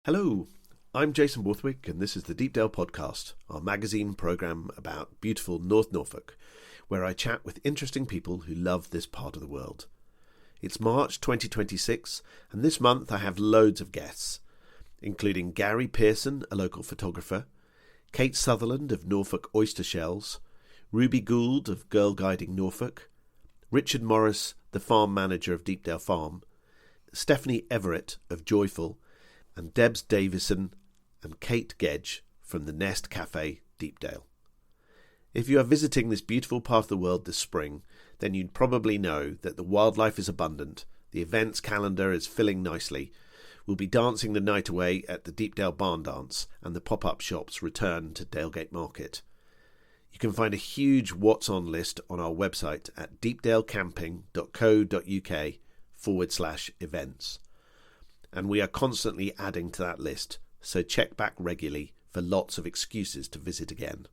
Hello, I'm Jason Borthwick and this is the Deepdale Podcast, our magazine programme about beautiful North Norfolk, where I chat with interesting people who love this part of the world. It's March 2026 and this month I have loads of guests, including Gary Pearson, a local photographer, Kate Southerland of Norfolk Oyster Shells, Ruby Goold of Girlguiding Norfolk, Richard Morris, the farm manager of Deepdale Farm, Stephanie Everitt of Joyful, and Debs Davison and Kate Gedge from the Nest Café Deepdale. If you are visiting this beautiful part of the world this spring, then you'd probably know that the wildlife is abundant, the events calendar is filling nicely, we'll be dancing the night away at the Deepdale Barn Dance, and the pop-up shops return to Dalegate Market. You can find a huge What's On list on our website at deepdalecamping.co.uk/events. And we are constantly adding to that list, so check back regularly for lots of excuses to visit again.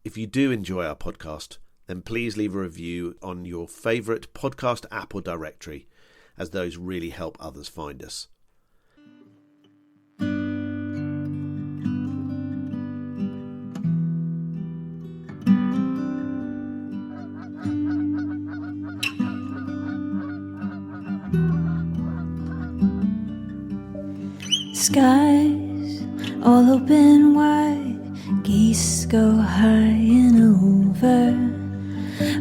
If you do enjoy our podcast, then please leave a review on your favourite podcast app or directory, as those really help others find us. Skies all open wide, geese go high and over.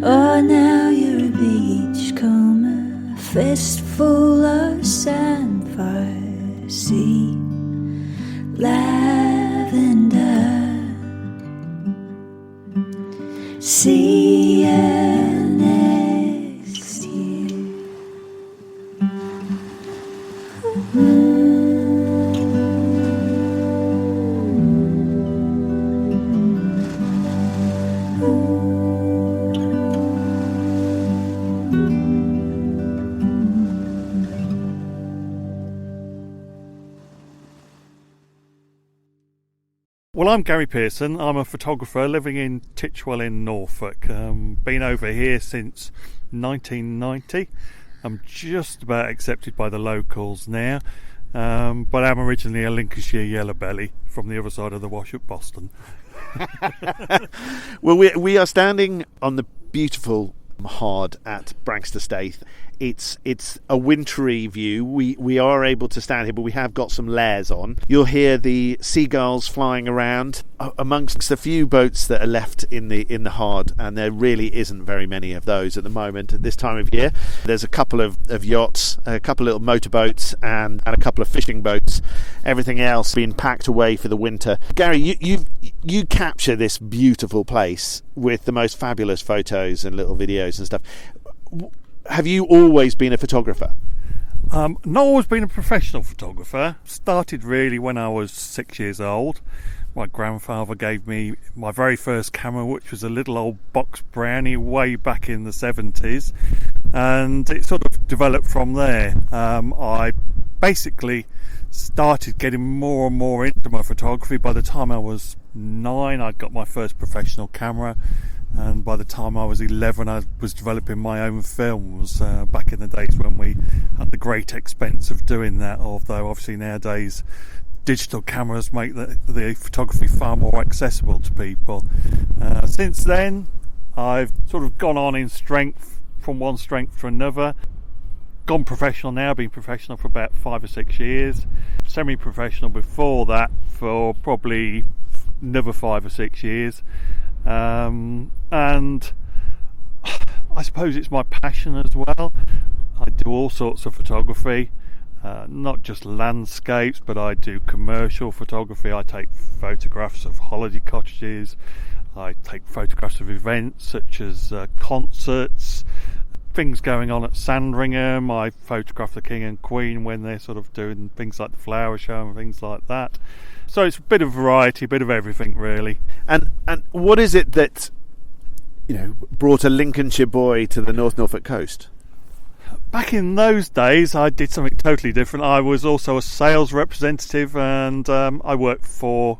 Oh, now you're a beachcomber, fistful of sandfire, sea, lavender, see you next year. Well, I'm Gary Pearson. I'm a photographer living in Titchwell in Norfolk. Been over here since 1990. I'm just about accepted by the locals now, but I'm originally a Lincolnshire yellowbelly from the other side of the wash at Boston. Well, we are standing on the beautiful hard at Branxter Staithe. It's a wintry view. We are able to stand here, but we have got some layers on. You'll hear the seagulls flying around amongst the few boats that are left in the hard, and there really isn't very many of those at the moment at this time of year. There's a couple of yachts, a couple of little motorboats, and a couple of fishing boats. Everything else being packed away for the winter. Gary, you capture this beautiful place with the most fabulous photos and little videos and stuff. Have you always been a photographer? Not always been a professional photographer. Started really when I was 6 years old. My grandfather gave me my very first camera, which was a little old box brownie way back in the 70s, and it sort of developed from there. I basically started getting more and more into my photography. By the time I was 9, I'd got my first professional camera, and by the time I was 11 I was developing my own films, back in the days when we had the great expense of doing that, although obviously nowadays digital cameras make the photography far more accessible to people. Since then I've sort of gone on in strength, from one strength to another. Gone professional now, been professional for about 5 or 6 years, semi-professional before that for probably another 5 or 6 years. And I suppose it's my passion as well. I do all sorts of photography, not just landscapes, but I do commercial photography. I take photographs of holiday cottages, I take photographs of events such as concerts, things going on at Sandringham. I photograph the King and Queen when they're sort of doing things like the flower show and things like that. So it's a bit of variety, a bit of everything really. And what is it that, brought a Lincolnshire boy to the North Norfolk coast? Back in those days I did something totally different. I was also a sales representative, and I worked for,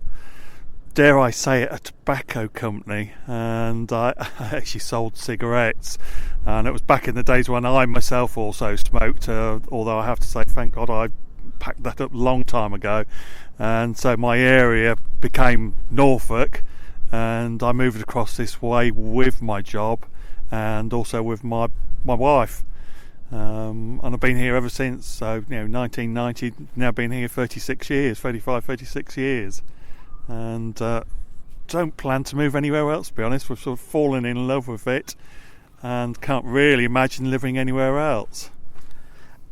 dare I say it, a tobacco company, and I actually sold cigarettes, and it was back in the days when I myself also smoked, although I have to say thank God I packed that up a long time ago, and so my area became Norfolk, and I moved across this way with my job and also with my wife, and I've been here ever since. So 1990, now been here 36 years, and don't plan to move anywhere else, to be honest. We've sort of fallen in love with it and can't really imagine living anywhere else.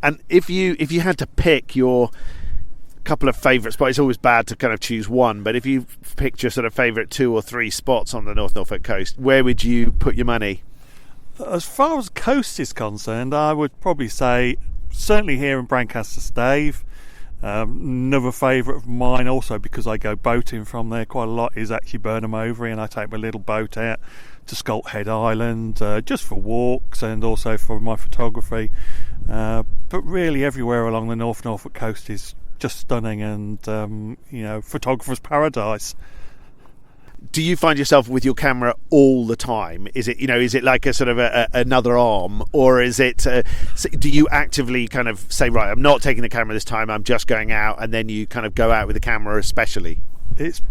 And if you had to pick your couple of favourite spots, it's always bad to kind of choose one, but if you picked your sort of favourite 2 or 3 spots on the North Norfolk coast, where would you put your money? As far as coast is concerned, I would probably say certainly here in Brancaster Stave. Another favourite of mine, also because I go boating from there quite a lot, is actually Burnham Overy, and I take my little boat out to Scolt Head Island just for walks and also for my photography. But really everywhere along the North Norfolk coast is just stunning, and photographer's paradise. Do you find yourself with your camera all the time? Is it like a sort of another arm, or is it? Do you actively kind of say, right, I'm not taking the camera this time, I'm just going out, and then you kind of go out with the camera especially? It's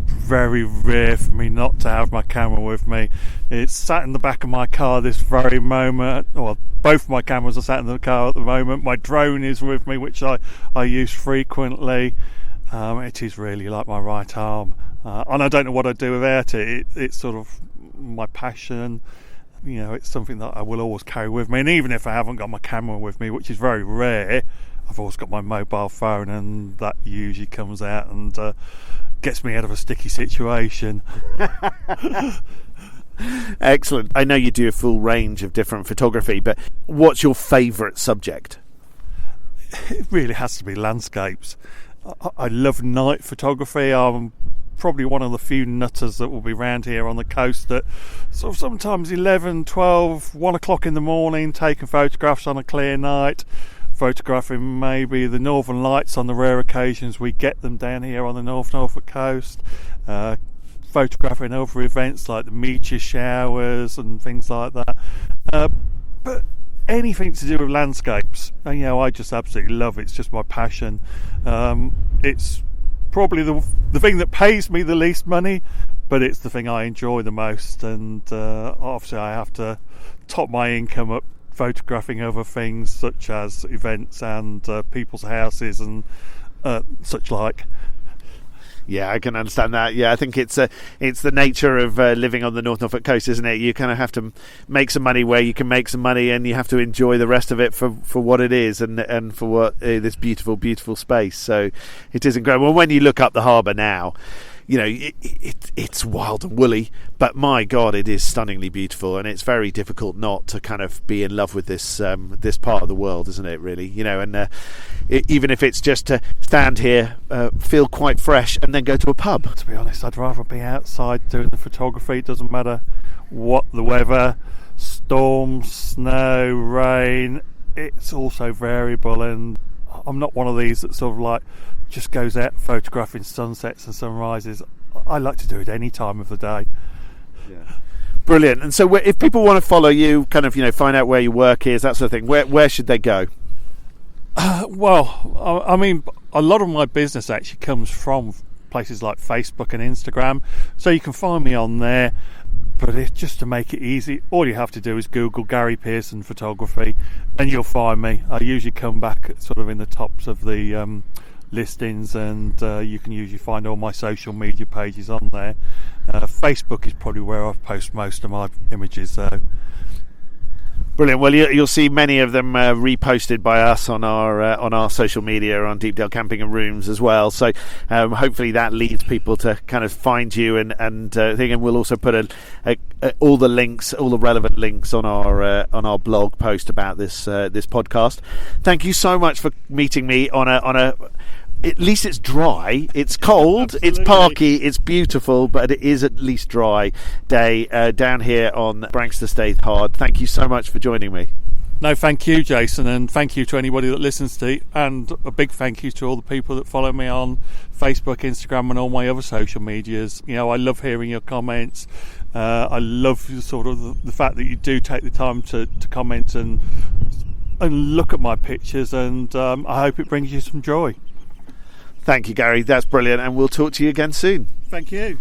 very rare for me not to have my camera with me. It's sat in the back of my car this very moment. Well, both of my cameras are sat in the car at the moment. My drone is with me, which I use frequently. It is really like my right arm. And I don't know what I'd do without it. It's sort of my passion. It's something that I will always carry with me. And even if I haven't got my camera with me, which is very rare, I've always got my mobile phone, and that usually comes out and gets me out of a sticky situation. Excellent. I know you do a full range of different photography, but what's your favourite subject? It really has to be landscapes. I love night photography. I'm probably one of the few nutters that will be around here on the coast that sort of sometimes 11, 12, 1 o'clock in the morning taking photographs on a clear night, photographing maybe the northern lights on the rare occasions we get them down here on the North Norfolk coast, photographing other events like the meteor showers and things like that, but anything to do with landscapes, I just absolutely love it. It's just my passion. It's probably the thing that pays me the least money, but it's the thing I enjoy the most, and obviously I have to top my income up photographing other things such as events and people's houses and such like. Yeah, I can understand that. Yeah, I think it's the nature of living on the North Norfolk coast, isn't it? You kind of have to make some money where you can make some money, and you have to enjoy the rest of it for what it is, and for what this beautiful space. So it is incredible. When you look up the harbour now, it's wild and woolly, but my God, it is stunningly beautiful, and it's very difficult not to kind of be in love with this part of the world, isn't it? Really, and even if it's just to stand here, feel quite fresh, and then go to a pub. To be honest, I'd rather be outside doing the photography. It doesn't matter what the weather, storm, snow, rain. It's also variable, and I'm not one of these that sort of like just goes out photographing sunsets and sunrises. I like to do it any time of the day. Yeah. Brilliant. And so if people want to follow you, kind of find out where your work is, that sort of thing, where should they go? Well, I mean, a lot of my business actually comes from places like Facebook and Instagram, so you can find me on there. But just to make it easy, all you have to do is Google Gary Pearson photography, and you'll find me. I usually come back sort of in the tops of the listings, and you can usually find all my social media pages on there. Facebook is probably where I post most of my images, though. Brilliant. Well, you'll see many of them reposted by us on our social media, on Deepdale Camping and Rooms as well. So hopefully that leads people to kind of find you and thing. And we'll also put all the links, all the relevant links on our blog post about this podcast. Thank you so much for meeting me on a. At least it's dry. It's cold. Absolutely. It's parky. It's beautiful, but it is at least dry day down here on Brancaster Stave Hard. Thank you so much for joining me. No, thank you, Jason, and thank you to anybody that listens to, and a big thank you to all the people that follow me on Facebook, Instagram, and all my other social medias. I love hearing your comments. I love sort of the fact that you do take the time to comment and and look at my pictures, and I hope it brings you some joy. Thank you, Gary. That's brilliant, and we'll talk to you again soon. Thank you.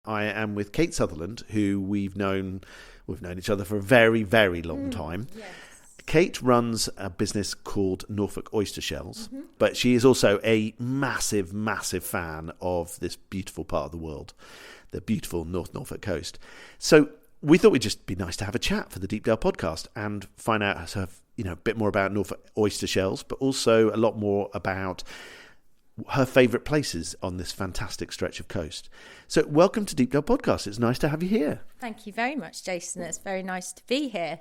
I am with Kate Southerland, who we've known each other for a very, very long time. Yes. Kate runs a business called Norfolk Oyster Shells, but she is also a massive, massive fan of this beautiful part of the world, the beautiful North Norfolk coast. So we thought it'd just be nice to have a chat for the Deepdale podcast and find out sort of, a bit more about Norfolk Oyster Shells, but also a lot more about her favourite places on this fantastic stretch of coast. So welcome to Deepdale Podcast. It's nice to have you here. Thank you very much, Jason. It's very nice to be here.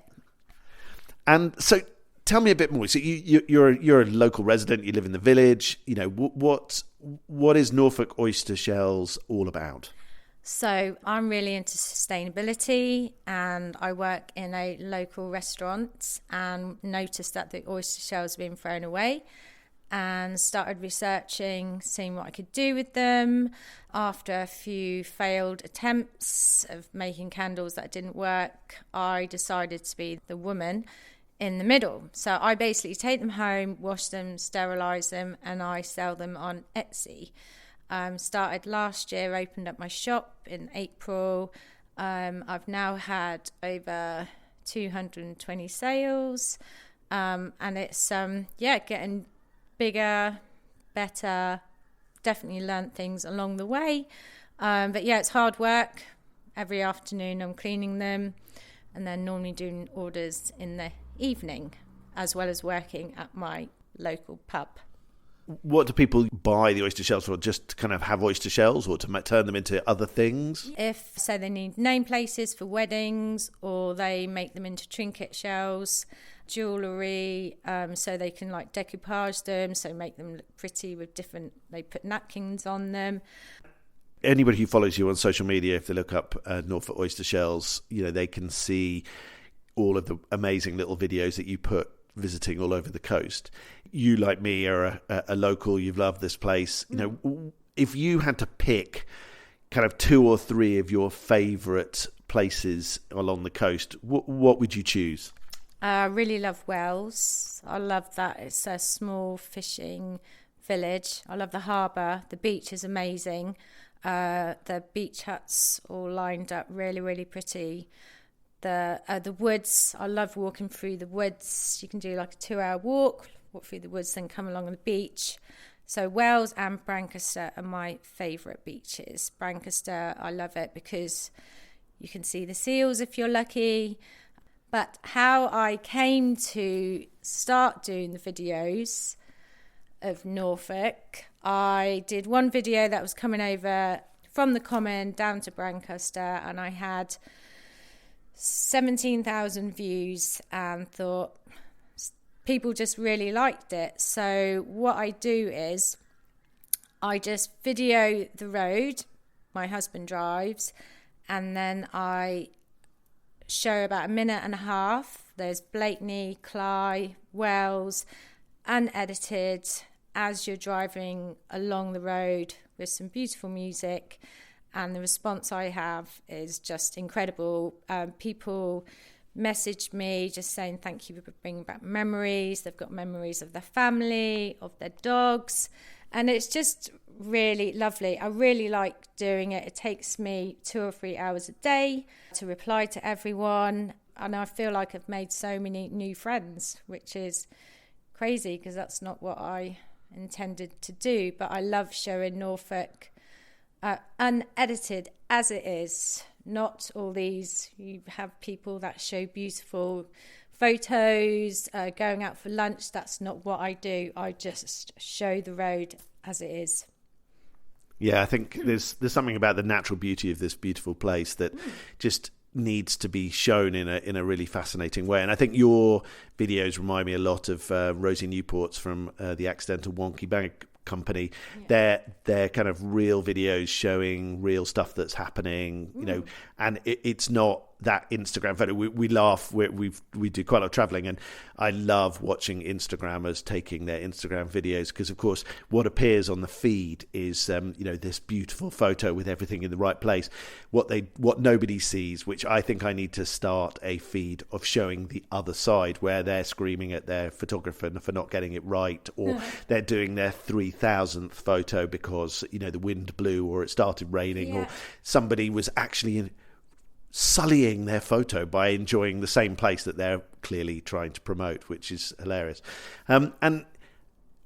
And so tell me a bit more. So you're a local resident, you live in the village. What is Norfolk Oyster Shells all about? So I'm really into sustainability, and I work in a local restaurant and noticed that the oyster shells have been thrown away, and started researching, seeing what I could do with them. After a few failed attempts of making candles that didn't work, I decided to be the woman in the middle. So I basically take them home, wash them, sterilise them, and I sell them on Etsy. Started last year, opened up my shop in April. I've now had over 220 sales, and it's getting bigger, better. Definitely learnt things along the way, but it's hard work. Every afternoon I'm cleaning them, and then normally doing orders in the evening, as well as working at my local pub. What do people buy the oyster shells for? Just to kind of have oyster shells, or to turn them into other things? If so, they need name places for weddings, or they make them into trinket shells, jewellery, so they can like decoupage them, so make them look pretty with different, they put napkins on them. Anybody who follows you on social media, if they look up Norfolk Oyster Shells, they can see all of the amazing little videos that you put visiting all over the coast. You, like me, are a local. You've loved this place. If you had to pick kind of 2 or 3 of your favourite places along the coast, what would you choose? I really love Wells. I love that it's a small fishing village. I love the harbour. The beach is amazing. The beach huts all lined up, really, really pretty. The woods, I love walking through the woods. You can do like a 2-hour walk through the woods, then come along the beach. So Wells and Brancaster are my favourite beaches. Brancaster, I love it because you can see the seals if you're lucky. But how I came to start doing the videos of Norfolk, I did one video that was coming over from the Common down to Brancaster, and I had 17,000 views, and thought people just really liked it. So what I do is I just video the road my husband drives, and then I show about 1.5 minutes. There's Blakeney, Cly, Wells, unedited, as you're driving along the road with some beautiful music. And the response I have is just incredible. People message me just saying thank you for bringing back memories. They've got memories of their family, of their dogs, and it's just really lovely. I really like doing it. It takes me 2 or 3 hours a day to reply to everyone, and I feel like I've made so many new friends, which is crazy because that's not what I intended to do. But I love showing Norfolk unedited as it is, not all these. You have people that show beautiful photos, going out for lunch. That's not what I do. I just show the road as it is. Yeah, I think there's something about the natural beauty of this beautiful place that just needs to be shown in a really fascinating way. And I think your videos remind me a lot of Rosie Newport's from the Accidental Wonky Bank Company. Yeah. They're kind of real videos showing real stuff that's happening, you know, and it's not that Instagram photo. We laugh. We do quite a lot of traveling, and I love watching Instagrammers taking their Instagram videos, because of course what appears on the feed is this beautiful photo with everything in the right place. What nobody sees, which I think I need to start a feed of showing the other side, where they're screaming at their photographer for not getting it right, or they're doing their 3,000th photo because the wind blew or it started raining, or somebody was actually sullying their photo by enjoying the same place that they're clearly trying to promote, which is hilarious. And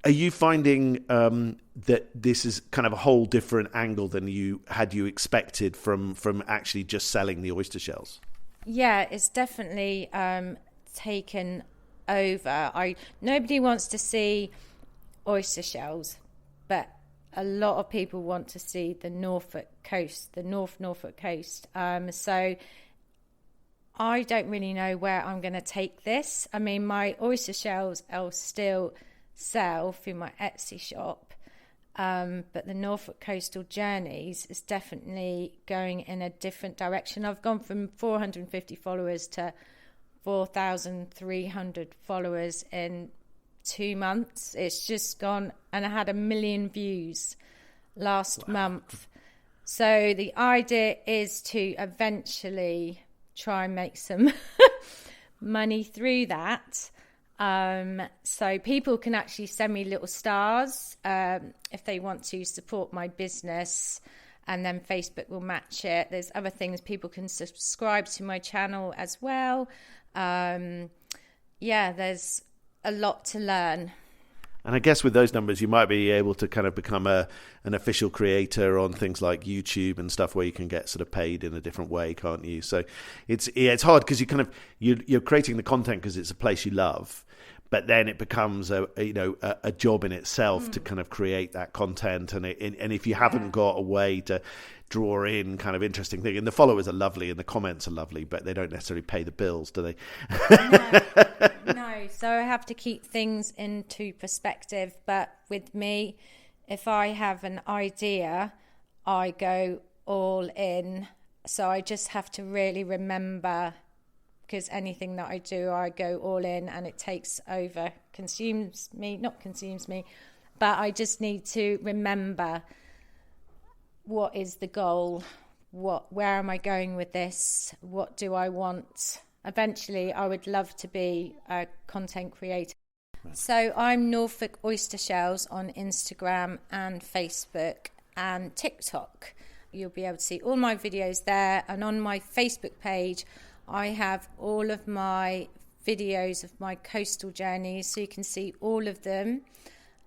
are you finding that this is kind of a whole different angle than you expected from actually just selling the oyster shells? Yeah, it's definitely taken over. Nobody wants to see oyster shells, but a lot of people want to see the Norfolk coast, the North Norfolk coast. So I don't really know where I'm going to take this. I mean, my oyster shells I'll still sell through my Etsy shop, but the Norfolk coastal journeys is definitely going in a different direction. I've gone from 450 followers to 4,300 followers in 2 months. It's just gone, and I had 1 million views last month. So the idea is to eventually try and make some money through that. So people can actually send me little stars if they want to support my business, and then Facebook will match it. There's other things. People can subscribe to my channel as well. There's a lot to learn. And I guess with those numbers, you might be able to kind of become an official creator on things like YouTube and stuff, where you can get sort of paid in a different way, can't you? So it's hard, because you're creating the content because it's a place you love, but then it becomes a job in itself to kind of create that content, and if you haven't got a way to draw in kind of interesting thing, and the followers are lovely and the comments are lovely, but they don't necessarily pay the bills, do they? No, so I have to keep things into perspective. But with me, if I have an idea, I go all in. So I just have to really remember, because anything that I do, I go all in, and it takes over, not consumes me, but I just need to remember, what is the goal? Where am I going with this? What do I want? Eventually, I would love to be a content creator. So I'm Norfolk Oyster Shells on Instagram and Facebook and TikTok. You'll be able to see all my videos there. And on my Facebook page, I have all of my videos of my coastal journeys, so you can see all of them.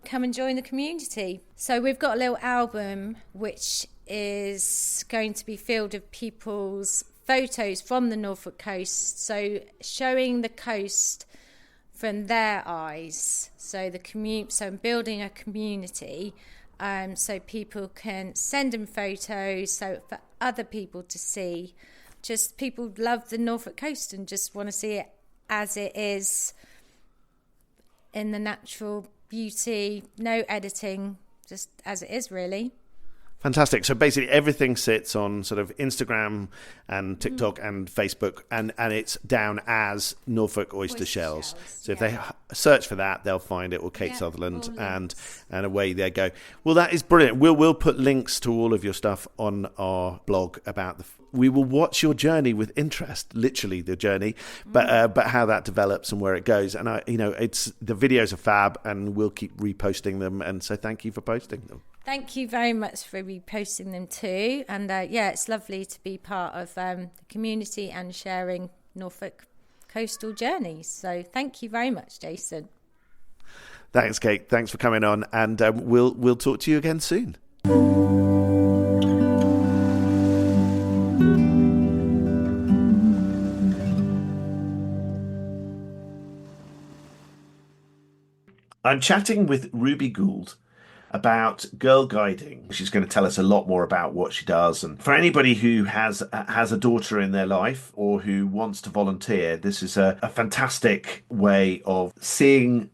Come and join the community. So we've got a little album which is going to be filled with people's photos from the Norfolk coast, so showing the coast from their eyes. So I'm building a community, so people can send in photos, so for other people to see. Just people love the Norfolk coast and just want to see it as it is, in the natural beauty, no editing, just as it is, really. Fantastic. So basically everything sits on sort of Instagram and TikTok and Facebook, and it's down as Norfolk Oyster Shells. So if they search for that, they'll find it, or Kate Southerland, and away they go. Well, that is brilliant. We'll put links to all of your stuff on our blog about we will watch your journey with interest, literally the journey, but how that develops and where it goes. And it's the videos are fab, and we'll keep reposting them. And so thank you for posting them. Thank you very much for reposting them too. And it's lovely to be part of the community and sharing Norfolk coastal journeys. So thank you very much, Jason. Thanks, Kate. Thanks for coming on, and we'll talk to you again soon. I'm chatting with Ruby Goold about girl guiding. She's going to tell us a lot more about what she does. And for anybody who has a daughter in their life or who wants to volunteer, this is a fantastic way of seeing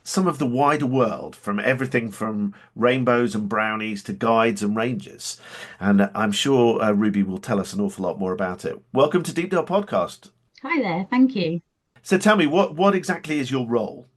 some of the wider world, from everything from rainbows and brownies to guides and rangers. And I'm sure Ruby will tell us an awful lot more about it. Welcome to Deepdale Podcast. Hi there, thank you. So tell me, what exactly is your role?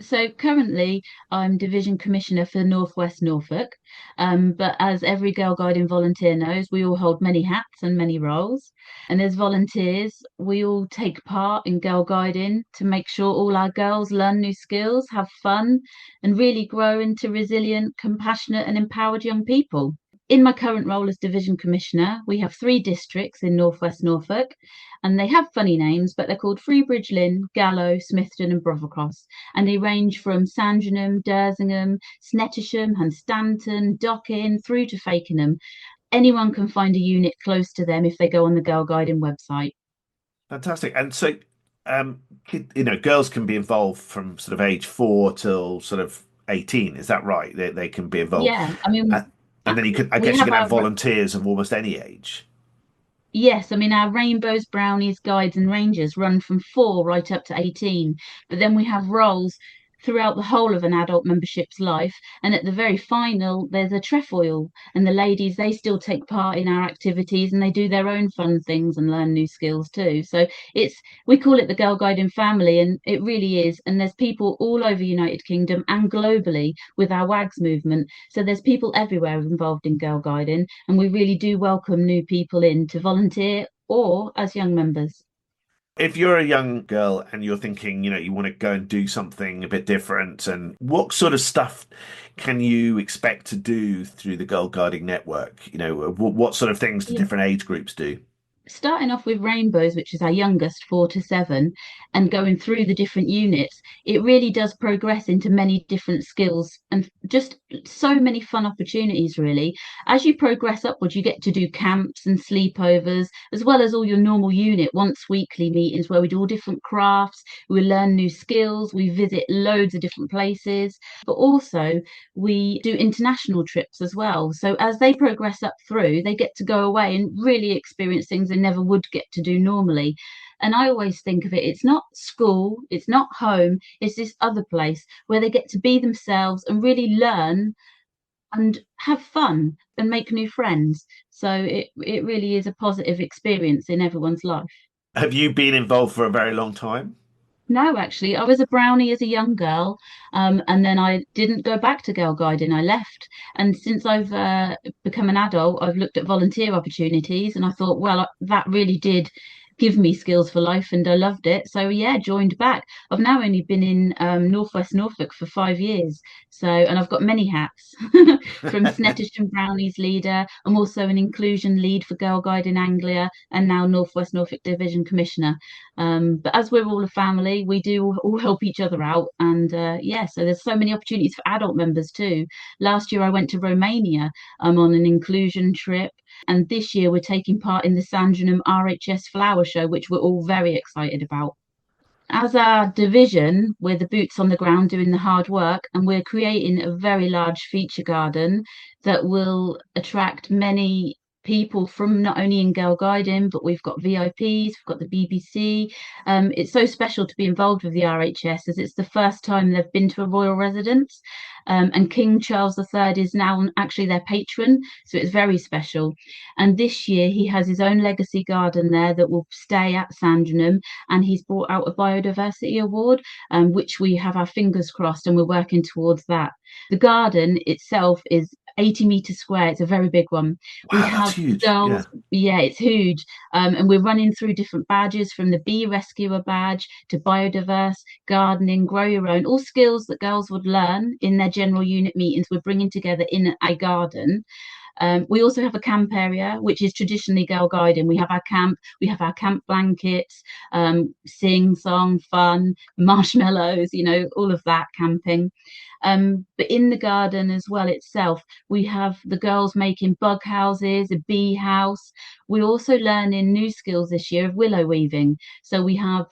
So currently I'm Division Commissioner for Northwest Norfolk, but as every Girl Guiding volunteer knows, we all hold many hats and many roles. And as volunteers, we all take part in Girl Guiding to make sure all our girls learn new skills, have fun, and really grow into resilient, compassionate, and empowered young people. In my current role as Division Commissioner, we have 3 districts in Northwest Norfolk, and they have funny names, but they're called Freebridge Lynn, Gallow, Smithton, and Brothercross. And they range from Sandringham, Dersingham, Snettisham, Hunstanton, Docking, through to Fakenham. Anyone can find a unit close to them if they go on the Girl Guiding website. Fantastic. And so, girls can be involved from sort of age 4 till sort of 18. Is that right? They can be involved. Yeah, I mean, and then I guess you can have volunteers of almost any age. Yes, I mean, our rainbows, brownies, guides, and rangers run from 4 right up to 18. But then we have roles throughout the whole of an adult membership's life. And at the very final, there's a trefoil. And the ladies, they still take part in our activities and they do their own fun things and learn new skills too. So we call it the Girl Guiding family, and it really is. And there's people all over United Kingdom and globally with our WAGS movement. So there's people everywhere involved in Girl Guiding, and we really do welcome new people in to volunteer or as young members. If you're a young girl and you're thinking, you want to go and do something a bit different, and what sort of stuff can you expect to do through the Girl Guiding Network? What sort of things do different age groups do? Starting off with rainbows, which is our youngest, 4 to 7, and going through the different units, it really does progress into many different skills and just so many fun opportunities, really. As you progress upwards, you get to do camps and sleepovers, as well as all your normal unit once weekly meetings where we do all different crafts, we learn new skills, we visit loads of different places, but also we do international trips as well. So as they progress up through, they get to go away and really experience things they never would get to do normally. And I always think of it, it's not school, it's not home, it's this other place where they get to be themselves and really learn and have fun and make new friends. So it really is a positive experience in everyone's life. Have you been involved for a very long time? No, actually, I was a brownie as a young girl, and then I didn't go back to Girl Guiding. I left, and since I've become an adult, I've looked at volunteer opportunities, and I thought, well, that really did give me skills for life, and I loved it. So yeah, joined back. I've now only been in Northwest Norfolk for 5 years, and I've got many hats from Snettisham Brownies leader. I'm also an inclusion lead for Girl Guiding Anglia, and now Northwest Norfolk Division Commissioner. But as we're all a family, we do all help each other out. And so there's so many opportunities for adult members too. Last year I went to Romania on an inclusion trip. And this year we're taking part in the Sandringham RHS Flower Show, which we're all very excited about. As our division, we're the boots on the ground doing the hard work, and we're creating a very large feature garden that will attract many people from not only in Girl Guiding, but we've got VIPs, we've got the BBC. It's so special to be involved with the RHS as it's the first time they've been to a royal residence. And King Charles III is now actually their patron, so it's very special. And this year he has his own legacy garden there that will stay at Sandringham, and he's brought out a biodiversity award, which we have our fingers crossed, and we're working towards that. The garden itself is 80 meters square. It's a very big one. Wow, We that's have huge. girls, yeah, it's huge. And we're running through different badges, from the bee rescuer badge to biodiverse, gardening, grow your own, all skills that girls would learn in their general unit meetings. We're bringing together in a garden. We also have a camp area, which is traditionally Girl Guiding. We have our camp, we have our camp blankets, sing, song, fun, marshmallows, all of that camping. But in the garden as well itself, we have the girls making bug houses, a bee house. We're also learning new skills this year of willow weaving. So we have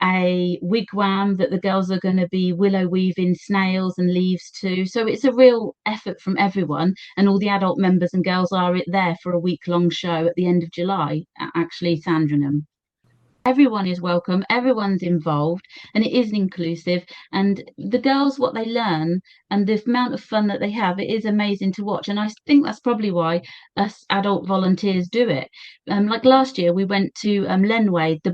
a wigwam that the girls are going to be willow weaving snails and leaves too. So it's a real effort from everyone, and all the adult members and girls are there for a week-long show at the end of July at actually Sandringham. Everyone is welcome, everyone's involved, and it is inclusive. And the girls, what they learn and the amount of fun that they have, it is amazing to watch. And I think that's probably why us adult volunteers do it. Like last year, we went to Lenwade, the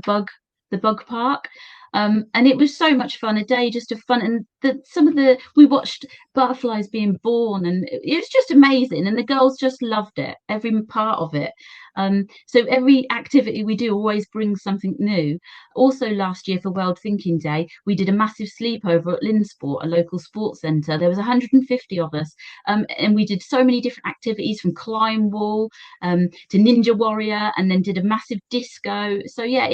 bug park. And it was so much fun, a day just of fun. And we watched butterflies being born, and it was just amazing. And the girls just loved it, every part of it. So every activity we do always brings something new. Also, last year for World Thinking Day, we did a massive sleepover at Linsport, a local sports centre. There was 150 of us, and we did so many different activities, from climb wall to Ninja Warrior, and then did a massive disco. So yeah,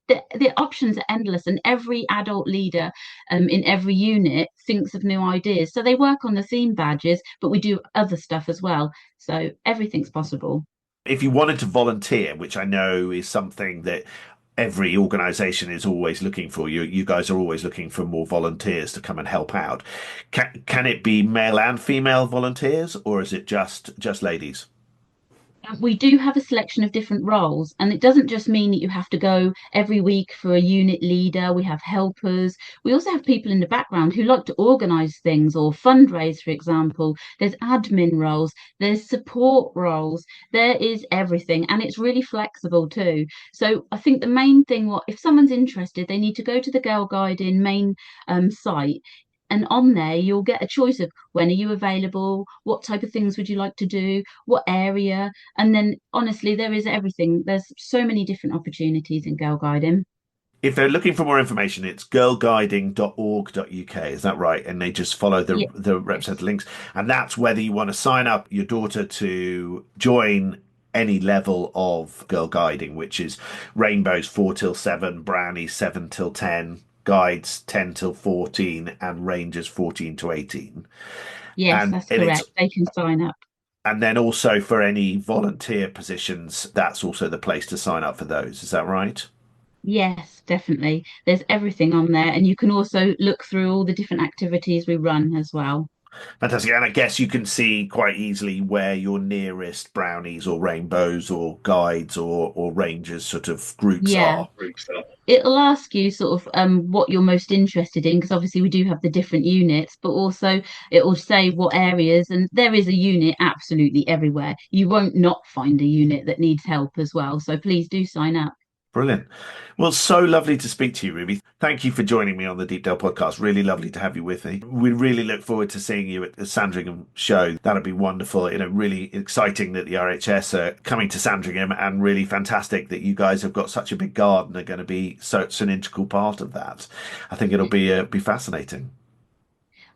the options are endless, and every adult leader in every unit thinks of new ideas. So they work on the theme badges, but we do other stuff as well. So everything's possible. If you wanted to volunteer, which I know is something that every organisation is always looking for, you guys are always looking for more volunteers to come and help out. Can it be male and female volunteers, or is it just ladies? We do have a selection of different roles, and it doesn't just mean that you have to go every week for a unit leader. We have helpers. We also have people in the background who like to organise things or fundraise, for example. There's admin roles, there's support roles, there is everything, and it's really flexible too. So I think the main thing, if someone's interested, they need to go to the Girlguiding main site. And on there, you'll get a choice of when are you available, what type of things would you like to do, what area. And then, honestly, there is everything. There's so many different opportunities in Girlguiding. If they're looking for more information, it's girlguiding.org.uk. Is that right? And they just follow the represented links. And that's whether you want to sign up your daughter to join any level of Girlguiding, which is Rainbows 4 till 7, Brownies 7 till 10, Guides 10 till 14, and Rangers 14 to 18. Yes, that's correct. They can sign up. And then also for any volunteer positions, that's also the place to sign up for those. Is that right? Yes, definitely. There's everything on there. And you can also look through all the different activities we run as well. Fantastic. And I guess you can see quite easily where your nearest Brownies or Rainbows or Guides or Rangers sort of groups are. It'll ask you sort of what you're most interested in, because obviously we do have the different units, but also it will say what areas, and there is a unit absolutely everywhere. You won't not find a unit that needs help as well. So please do sign up. Brilliant. Well, so lovely to speak to you, Ruby. Thank you for joining me on the Deepdale podcast. Really lovely to have you with me. We really look forward to seeing you at the Sandringham show. That'll be wonderful. Really exciting that the RHS are coming to Sandringham, and really fantastic that you guys have got such a big garden, are going to be such an integral part of that. I think it'll be fascinating.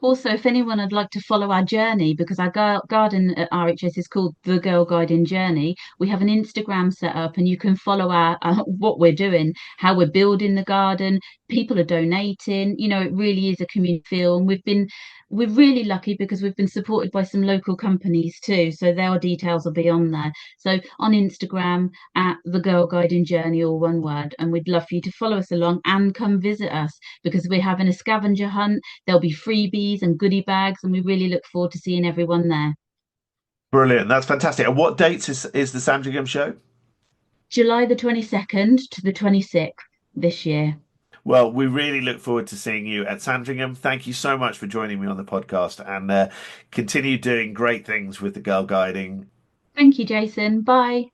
Also, if anyone would like to follow our journey, because our garden at RHS is called the Girlguiding Journey, we have an Instagram set up, and you can follow our what we're doing, how we're building the garden. People are donating. It really is a community feel, and we're really lucky because we've been supported by some local companies too. So their details will be on there. So on Instagram at the Girlguiding Journey, all one word. And we'd love for you to follow us along and come visit us, because we're having a scavenger hunt. There'll be freebies and goodie bags, and we really look forward to seeing everyone there. Brilliant. That's fantastic. And what dates is the Sandringham show? July the 22nd to the 26th this year. Well, we really look forward to seeing you at Sandringham. Thank you so much for joining me on the podcast, and continue doing great things with the Girlguiding. Thank you, Jason. Bye.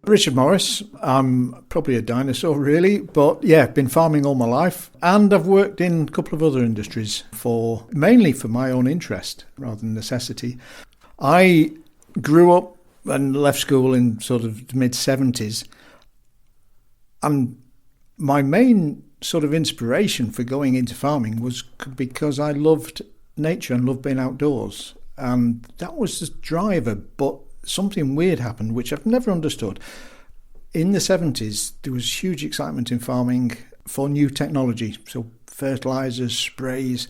Richard Morris. I'm probably a dinosaur, really, but yeah, been farming all my life, and I've worked in a couple of other industries mainly for my own interest rather than necessity. I grew up and left school in sort of the mid-70s, and my main sort of inspiration for going into farming was because I loved nature and loved being outdoors, and that was the driver. But something weird happened, which I've never understood. In the 70s, there was huge excitement in farming for new technology. So fertilizers, sprays,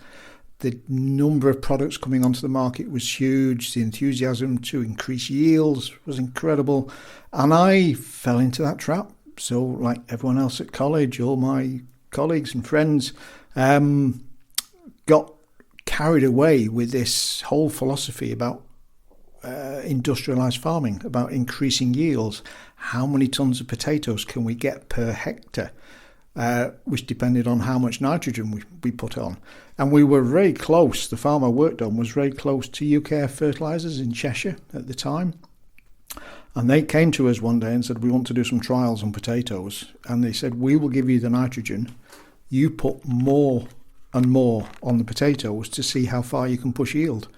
the number of products coming onto the market was huge. The enthusiasm to increase yields was incredible. And I fell into that trap. So like everyone else at college, all my colleagues and friends got carried away with this whole philosophy about industrialised farming, about increasing yields. How many tonnes of potatoes can we get per hectare? Which depended on how much nitrogen we put on. And we were very close, the farm I worked on was very close to UKF Fertilisers in Cheshire at the time. And they came to us one day and said, we want to do some trials on potatoes. And they said, we will give you the nitrogen. You put more and more on the potatoes to see how far you can push yield.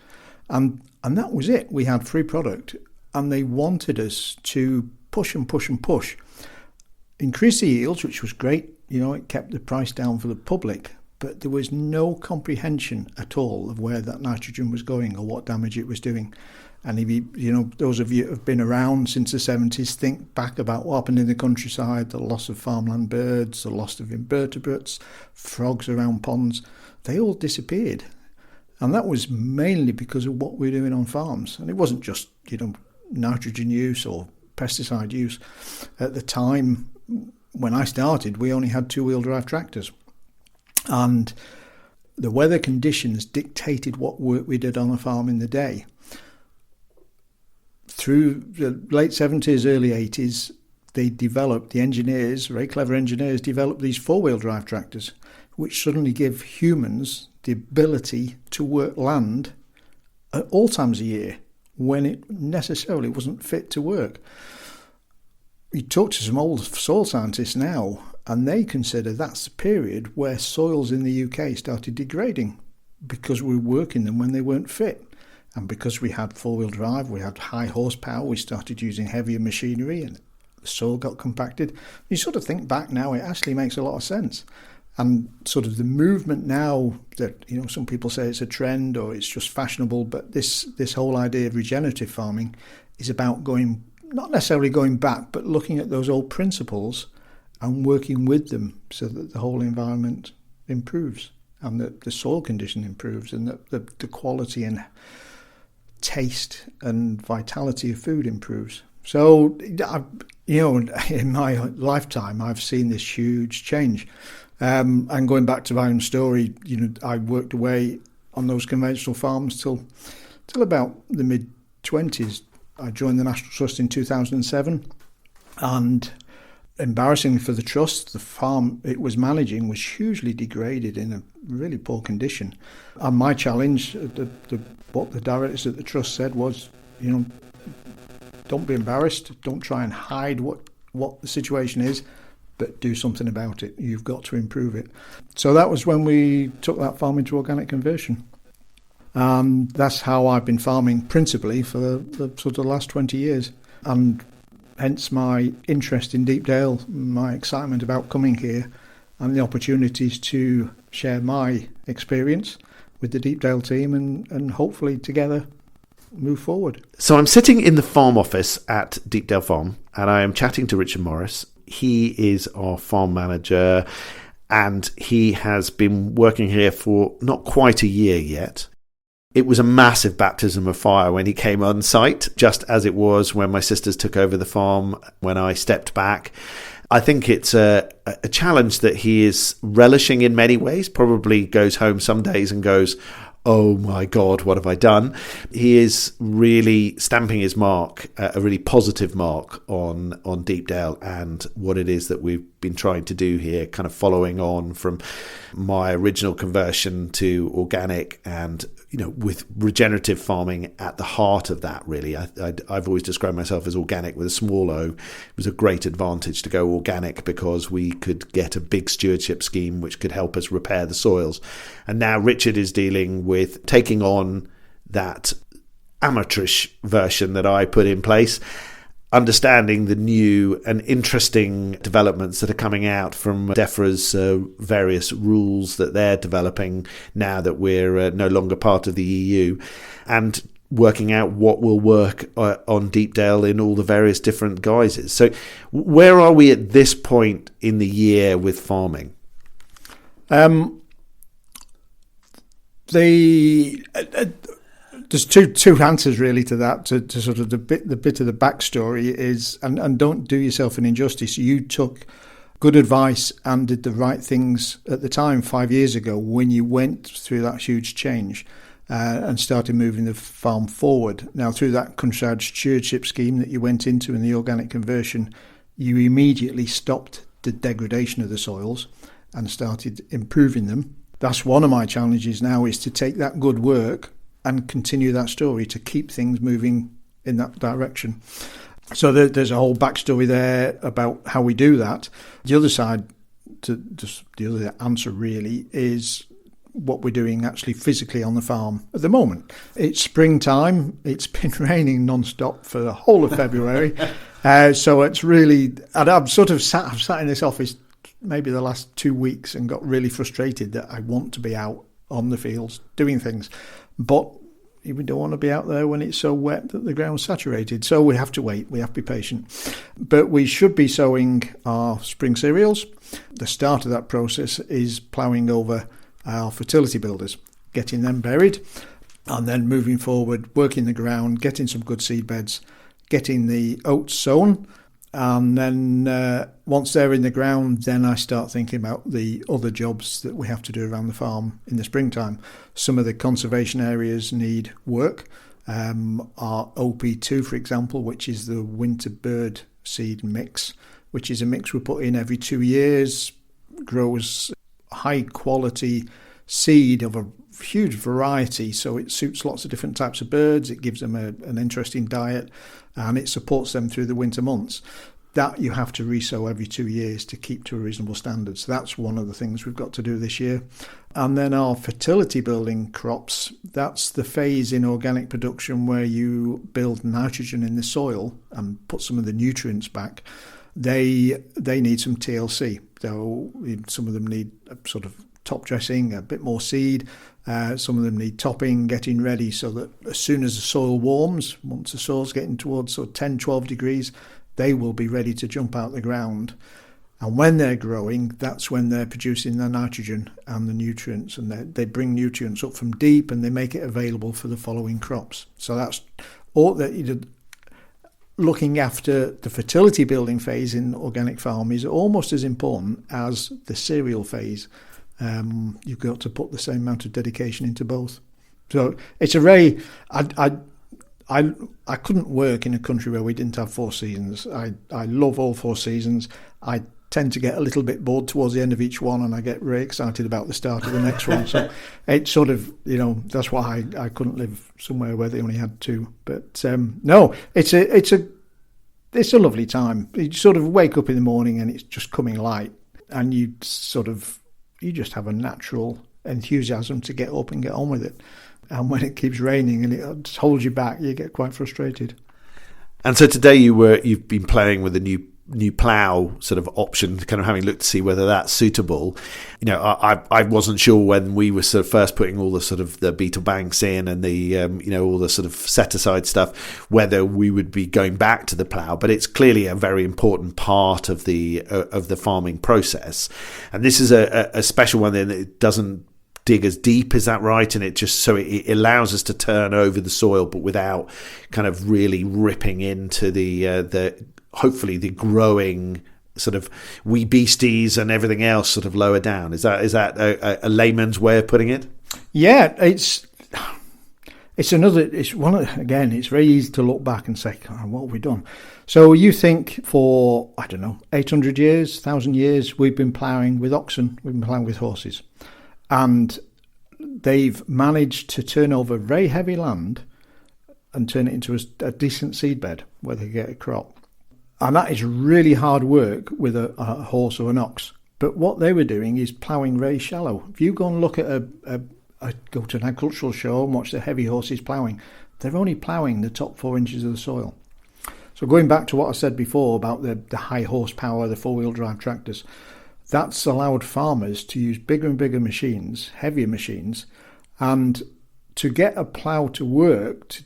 And that was it. We had free product. And they wanted us to push and push and push. Increase the yields, which was great. You know, it kept the price down for the public. But there was no comprehension at all of where that nitrogen was going or what damage it was doing. And if you know, those of you who have been around since the 70s, think back about what happened in the countryside, the loss of farmland birds, the loss of invertebrates, frogs around ponds, they all disappeared. And that was mainly because of what we were doing on farms. And it wasn't just, you know, nitrogen use or pesticide use. At the time, when I started, we only had two-wheel drive tractors. And the weather conditions dictated what work we did on the farm in the day. Through the late 70s, early 80s, they developed, the engineers, very clever engineers, developed these four-wheel drive tractors, which suddenly give humans the ability to work land at all times of year when it necessarily wasn't fit to work. You talk to some old soil scientists now, and they consider that's the period where soils in the UK started degrading because we were working them when they weren't fit. And because we had four-wheel drive, we had high horsepower, we started using heavier machinery and the soil got compacted. You sort of think back now, it actually makes a lot of sense. And sort of the movement now that, you know, some people say it's a trend or it's just fashionable, but this whole idea of regenerative farming is about going, not necessarily going back, but looking at those old principles and working with them so that the whole environment improves and that the soil condition improves and that the quality and taste and vitality of food improves. So, you know, in my lifetime, I've seen this huge change. And going back to my own story, you know, I worked away on those conventional farms till about the mid-20s. I joined the National Trust in 2007, and embarrassingly for the trust, the farm it was managing was hugely degraded in a really poor condition. And my challenge, what the directors at the trust said was, you know, don't be embarrassed, don't try and hide what the situation is, but do something about it. You've got to improve it. So that was when we took that farm into organic conversion. And that's how I've been farming principally for the sort of last 20 years. And hence my interest in Deepdale, my excitement about coming here and the opportunities to share my experience with the Deepdale team and hopefully together move forward. So I'm sitting in the farm office at Deepdale Farm and I am chatting to Richard Morris. He is our farm manager and he has been working here for not quite a year yet. It was a massive baptism of fire when he came on site, just as it was when my sisters took over the farm, when I stepped back. I think it's a challenge that he is relishing in many ways, probably goes home some days and goes, oh my God, what have I done? He is really stamping his mark, a really positive mark on Deepdale and what it is that we've been trying to do here, kind of following on from my original conversion to organic and, you know, with regenerative farming at the heart of that, really. I've always described myself as organic with a small o. It was a great advantage to go organic because we could get a big stewardship scheme which could help us repair the soils. And now Richard is dealing with taking on that amateurish version that I put in place, understanding the new and interesting developments that are coming out from DEFRA's various rules that they're developing now that we're no longer part of the EU, and working out what will work on Deepdale in all the various different guises. So where are we at this point in the year with farming? There's two answers really to that. To sort of the bit of the backstory is, and don't do yourself an injustice. You took good advice and did the right things at the time 5 years ago when you went through that huge change and started moving the farm forward. Now, through that countryside stewardship scheme that you went into in the organic conversion, you immediately stopped the degradation of the soils and started improving them. That's one of my challenges now, is to take that good work and continue that story to keep things moving in that direction. So there's a whole backstory there about how we do that. The other side, the other answer really, is what we're doing actually physically on the farm at the moment. It's springtime. It's been raining non-stop for the whole of February. So it's really, and I've sat in this office maybe the last 2 weeks and got really frustrated that I want to be out on the fields doing things. But we don't want to be out there when it's so wet that the ground's saturated. So we have to wait. We have to be patient. But we should be sowing our spring cereals. The start of that process is ploughing over our fertility builders, getting them buried, and then moving forward, working the ground, getting some good seed beds, getting the oats sown. And then once they're in the ground, then I start thinking about the other jobs that we have to do around the farm in the springtime. Some of the conservation areas need work. Our OP2, for example, which is the winter bird seed mix, which is a mix we put in every 2 years, grows high quality seed of a huge variety, so it suits lots of different types of birds. It gives them an interesting diet, and it supports them through the winter months. That you have to resow every 2 years to keep to a reasonable standard. So that's one of the things we've got to do this year. And then our fertility building crops, that's the phase in organic production where you build nitrogen in the soil and put some of the nutrients back. They need some TLC. So some of them need a sort of top dressing, a bit more seed. Some of them need topping, getting ready so that as soon as the soil warms, once the soil's getting towards sort of 10, 12 degrees, they will be ready to jump out the ground. And when they're growing, that's when they're producing the nitrogen and the nutrients, and they bring nutrients up from deep and they make it available for the following crops. So that's all that. Looking after the fertility building phase in organic farm is almost as important as the cereal phase. You've got to put the same amount of dedication into both. So it's a very, I couldn't work in a country where we didn't have 4 seasons. I love all 4 seasons. I tend to get a little bit bored towards the end of each one, and I get really excited about the start of the next one. So it's sort of, that's why I couldn't live somewhere where they only had 2. But no, it's a lovely time. You sort of wake up in the morning and it's just coming light, and you just have a natural enthusiasm to get up and get on with it. And when it keeps raining and it holds you back, you get quite frustrated. And so today you've been playing with a new plough sort of option, kind of having looked to see whether that's suitable. I wasn't sure when we were sort of first putting all the sort of the beetle banks in and the all the sort of set aside stuff, whether we would be going back to the plough. But it's clearly a very important part of the farming process, and this is a special one. Then it doesn't dig as deep, is that right? And it allows us to turn over the soil, but without kind of really ripping into the hopefully the growing sort of wee beasties and everything else sort of lower down. Is that a layman's way of putting it? Yeah, it's very easy to look back and say, what have we done? So you think for, 800 years, 1,000 years, we've been ploughing with oxen, we've been ploughing with horses. And they've managed to turn over very heavy land and turn it into a decent seed bed where they get a crop. And that is really hard work with a horse or an ox. But what they were doing is ploughing very shallow. If you go and look at go to an agricultural show and watch the heavy horses ploughing, they're only ploughing the top 4 inches of the soil. So going back to what I said before about the high horsepower, the 4-wheel drive tractors, that's allowed farmers to use bigger and bigger machines, heavier machines, and to get a plough to work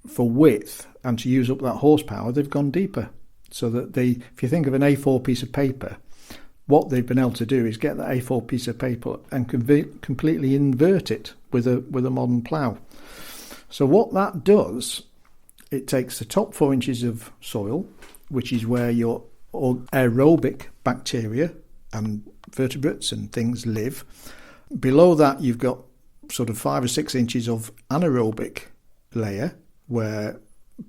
for width and to use up that horsepower, they've gone deeper. So that if you think of an A4 piece of paper, what they've been able to do is get that A4 piece of paper and completely invert it with a modern plough. So what that does, it takes the top 4 inches of soil, which is where your aerobic bacteria and vertebrates and things live. Below that, you've got sort of 5 or 6 inches of anaerobic layer where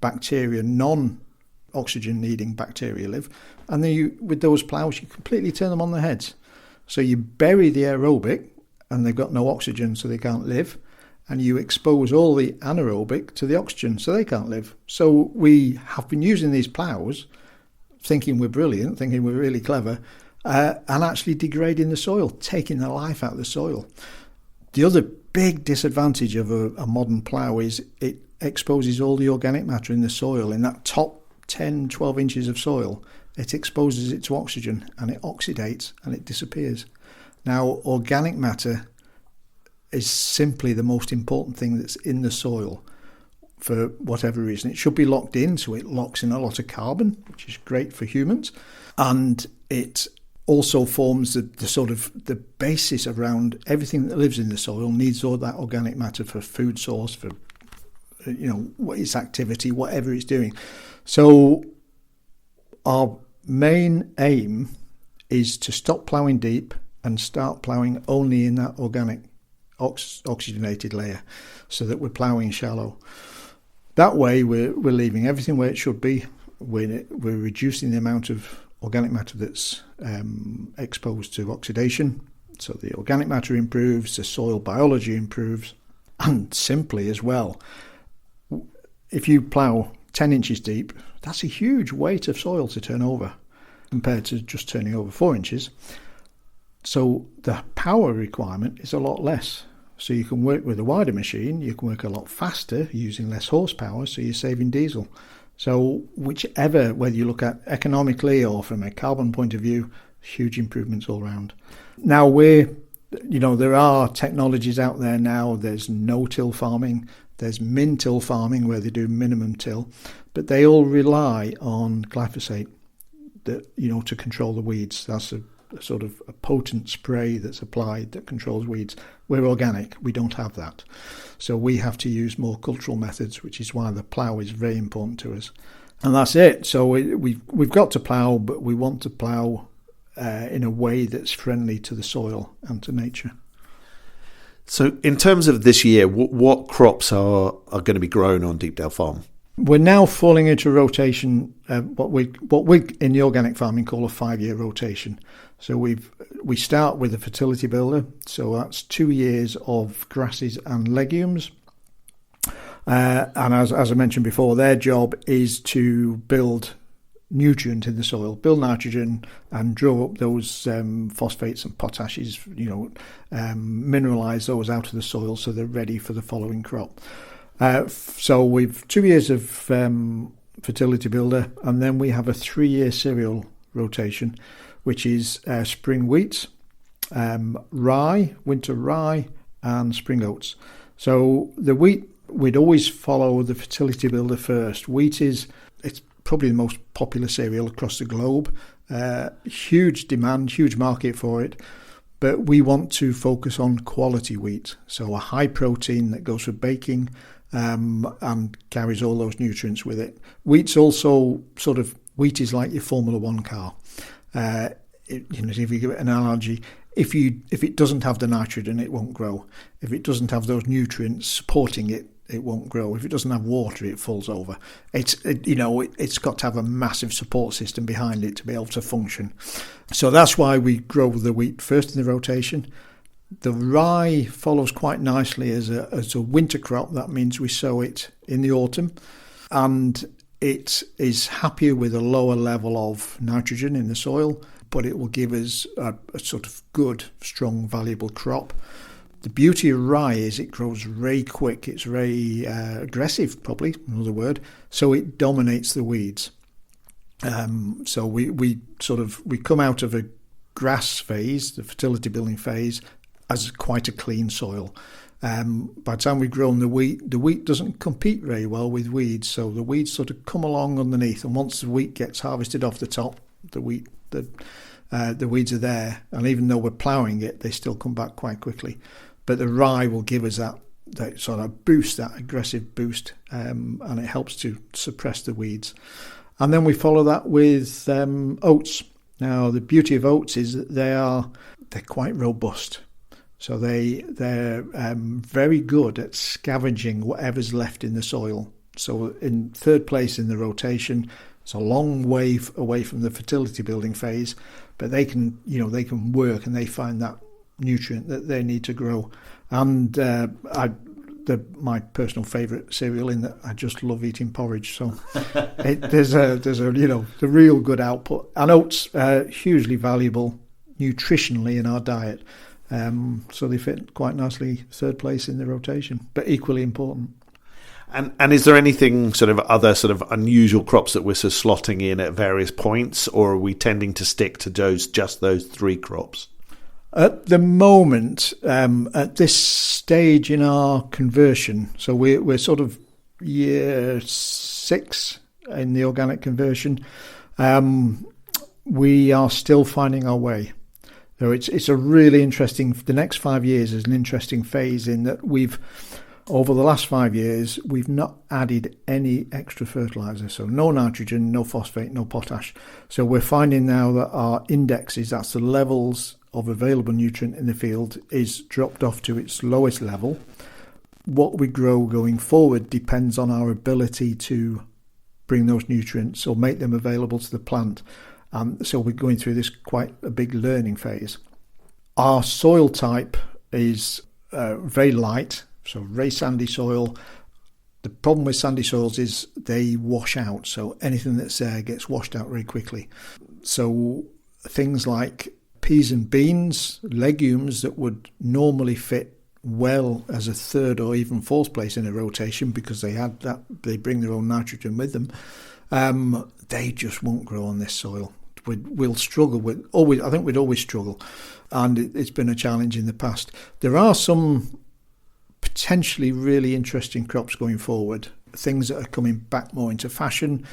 bacteria, non-oxygen needing bacteria live. And then with those ploughs, you completely turn them on their heads. So you bury the aerobic and they've got no oxygen, so they can't live. And you expose all the anaerobic to the oxygen, so they can't live. So we have been using these ploughs, thinking we're brilliant, thinking we're really clever, and actually degrading the soil, taking the life out of the soil. The other big disadvantage of a modern plough is it exposes all the organic matter in the soil. In that top 10, 12 inches of soil, it exposes it to oxygen and it oxidates and it disappears. Now, organic matter is simply the most important thing that's in the soil for whatever reason. It should be locked in, so it locks in a lot of carbon, which is great for humans, and it also forms the sort of the basis around everything that lives in the soil. Needs all that organic matter for food source, for its activity, whatever it's doing. So our main aim is to stop ploughing deep and start ploughing only in that organic oxygenated layer, so that we're ploughing shallow. That way we're leaving everything where it should be. We're reducing the amount of organic matter that's exposed to oxidation, so the organic matter improves, the soil biology improves, and simply as well, if you plough 10 inches deep, that's a huge weight of soil to turn over compared to just turning over 4 inches. So the power requirement is a lot less. So you can work with a wider machine, you can work a lot faster using less horsepower, so you're saving diesel. So whichever, whether you look at economically or from a carbon point of view, huge improvements all around. Now there are technologies out there now. There's no-till farming, there's min-till farming where they do minimum till, but they all rely on glyphosate to control the weeds. That's a sort of a potent spray that's applied that controls weeds. We're organic, we don't have that. So we have to use more cultural methods, which is why the plough is very important to us. And that's it. So we've got to plough, but we want to plough in a way that's friendly to the soil and to nature. So in terms of this year, what crops are going to be grown on Deepdale Farm? We're now falling into rotation, what we in the organic farming call a 5-year rotation. So we start with a fertility builder, so that's 2 years of grasses and legumes. And as I mentioned before, their job is to build nutrient in the soil, build nitrogen, and draw up those phosphates and potashes, mineralise those out of the soil so they're ready for the following crop. So we've 2 years of fertility builder, and then we have a 3-year cereal rotation, which is spring wheat, rye, winter rye, and spring oats. So the wheat, we'd always follow the fertility builder first. Wheat it's probably the most popular cereal across the globe. Huge demand, huge market for it. But we want to focus on quality wheat, so a high protein that goes for baking and carries all those nutrients with it. Wheat's also wheat is like your Formula One car. If you give it an analogy, if it doesn't have the nitrogen, it won't grow. If it doesn't have those nutrients supporting it, it won't grow. If it doesn't have water, it falls over. It's got to have a massive support system behind it to be able to function. So that's why we grow the wheat first in the rotation. The rye follows quite nicely as a winter crop. That means we sow it in the autumn, and it is happier with a lower level of nitrogen in the soil, but it will give us a sort of good, strong, valuable crop. The beauty of rye is it grows very quick. It's very aggressive, probably another word. So it dominates the weeds. So we come out of a grass phase, the fertility building phase, as quite a clean soil. By the time we've grown the wheat doesn't compete very well with weeds. So the weeds sort of come along underneath, and once the wheat gets harvested off the top, the weeds are there. And even though we're ploughing it, they still come back quite quickly. But the rye will give us that sort of boost, that aggressive boost, and it helps to suppress the weeds. And then we follow that with oats. Now, the beauty of oats is that they're quite robust. So they're very good at scavenging whatever's left in the soil. So in third place in the rotation, it's a long way away from the fertility building phase, but they can work and they find that nutrient that they need to grow. And my personal favourite cereal, in that I just love eating porridge. So there's the real good output. And oats are hugely valuable nutritionally in our diet. So they fit quite nicely third place in the rotation, but equally important. And is there anything sort of other sort of unusual crops that we're sort of slotting in at various points, or are we tending to stick to just those three crops? At the moment, at this stage in our conversion, so we're sort of year 6 in the organic conversion, we are still finding our way. So it's a really interesting, the next 5 years is an interesting phase in that over the last 5 years, we've not added any extra fertiliser. So no nitrogen, no phosphate, no potash. So we're finding now that our indexes, that's the levels of available nutrient in the field, is dropped off to its lowest level. What we grow going forward depends on our ability to bring those nutrients or make them available to the plant. So we're going through this quite a big learning phase. Our soil type is very light, so very sandy soil. The problem with sandy soils is they wash out, so anything that's there gets washed out very quickly. So things like peas and beans, legumes that would normally fit well as a third or even fourth place in a rotation because they bring their own nitrogen with them, they just won't grow on this soil. We'll struggle I think we'd always struggle, and it's been a challenge in the past. There are some potentially really interesting crops going forward, things that are coming back more into fashion,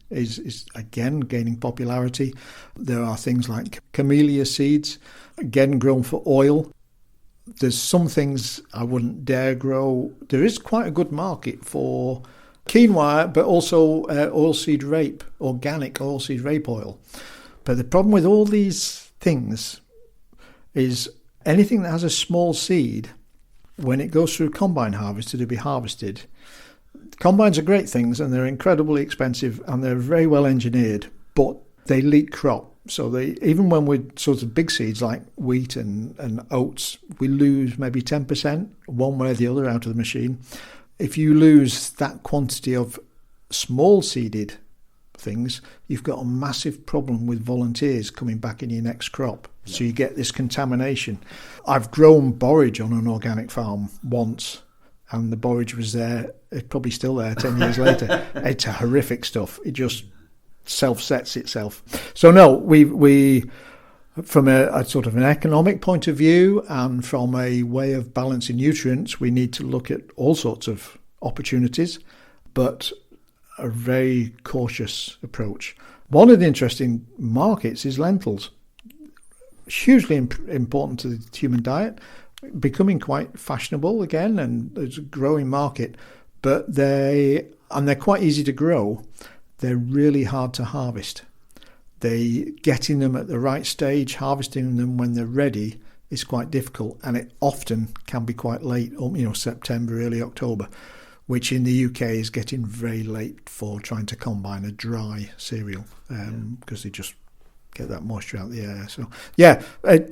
is again gaining popularity. There are things like camellia seeds, again grown for oil. There's some things I wouldn't dare grow. There is quite a good market for quinoa, but also oilseed rape, organic oilseed rape oil. But the problem with all these things is anything that has a small seed, when it goes through combine harvester to be harvested, combines are great things and they're incredibly expensive and they're very well engineered, but they leak crop. So even when we're sort of big seeds like wheat and oats, we lose maybe 10% one way or the other out of the machine. If you lose that quantity of small seeded things, you've got a massive problem with volunteers coming back in your next crop. Yeah. So you get this contamination. I've grown borage on an organic farm once, and the borage was there. It's probably still there 10 years later. It's a horrific stuff. It just self-sets itself. So no, we from a sort of an economic point of view and from a way of balancing nutrients, we need to look at all sorts of opportunities, but a very cautious approach. One of the interesting markets is lentils. Hugely important to the human diet, becoming quite fashionable again, and there's a growing market, but they're quite easy to grow. They're really hard to harvest. Getting them at the right stage, harvesting them when they're ready is quite difficult, and it often can be quite late, September, early October, which in the UK is getting very late for trying to combine a dry cereal because they just get that moisture out of the air. So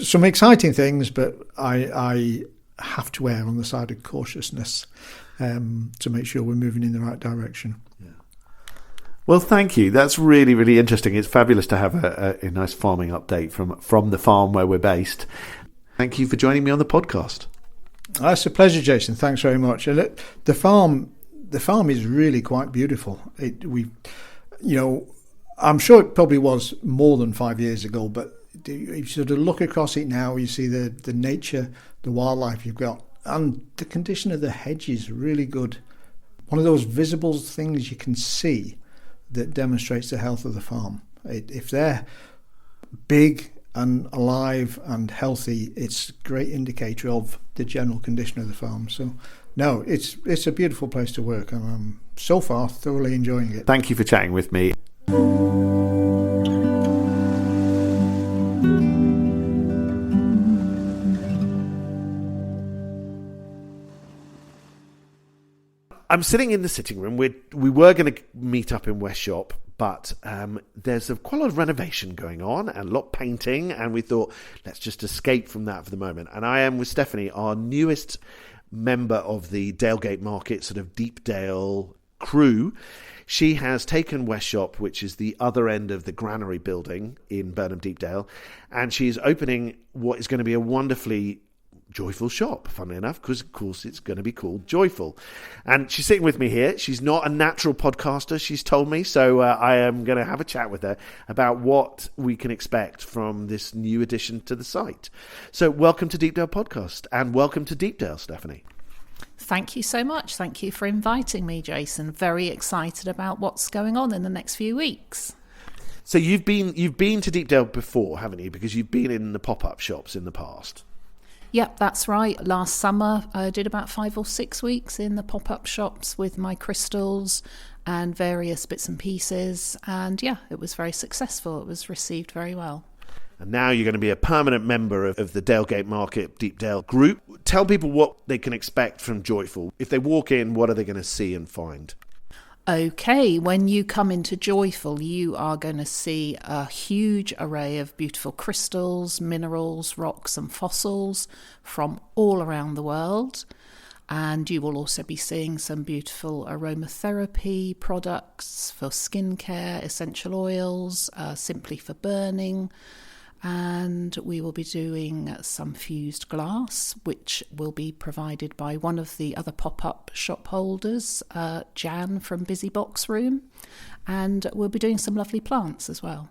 some exciting things, but I have to err on the side of cautiousness to make sure we're moving in the right direction. Yeah. Well, thank you. That's really, really interesting. It's fabulous to have a nice farming update from the farm where we're based. Thank you for joining me on the podcast. It's a pleasure, Jason. Thanks very much. And the farm is really quite beautiful. I'm sure it probably was more than 5 years ago, but you sort of look across it now, you see the nature, the wildlife you've got, and the condition of the hedges really good. One of those visible things you can see that demonstrates the health of the farm. If they're big and alive and healthy, it's a great indicator of the general condition of the farm. So no, it's a beautiful place to work, and I'm so far thoroughly enjoying it. Thank you for chatting with me. I'm sitting in the sitting room. We were going to meet up in West Shop, but there's quite a lot of renovation going on and a lot of painting, and we thought, let's just escape from that for the moment. And I am with Stephanie, our newest member of the Dalegate Market sort of Deepdale crew. She has taken West Shop, which is the other end of the granary building in Burnham Deepdale, and she is opening what is going to be a wonderfully joyful shop, funnily enough, because of course it's going to be called Joyful. And she's sitting with me here. She's not a natural podcaster, she's told me, so I am going to have a chat with her about what we can expect from this new addition to the site. So welcome to Deepdale Podcast, and welcome to Deepdale, Stephanie. Thank you so much. Thank you for inviting me, Jason. Very excited about what's going on in the next few weeks. So you've been to Deepdale before, haven't you? Because you've been in the pop-up shops in the past. Yep, that's right. Last summer, I did about 5 or 6 weeks in the pop-up shops with my crystals and various bits and pieces. And yeah, it was very successful. It was received very well. And now you're going to be a permanent member of the Dalegate Market Deepdale group. Tell people what they can expect from Joyful. If they walk in, what are they going to see and find? Okay, when you come into Joyful, you are going to see a huge array of beautiful crystals, minerals, rocks and fossils from all around the world. And you will also be seeing some beautiful aromatherapy products for skincare, essential oils, simply for burning. And we will be doing some fused glass, which will be provided by one of the other pop-up shop holders, Jan from Busy Box Room. And we'll be doing some lovely plants as well.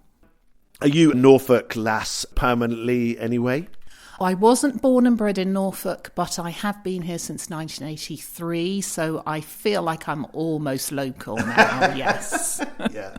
Are you a Norfolk lass permanently anyway? I wasn't born and bred in Norfolk, but I have been here since 1983, so I feel like I'm almost local now, yes. Yeah.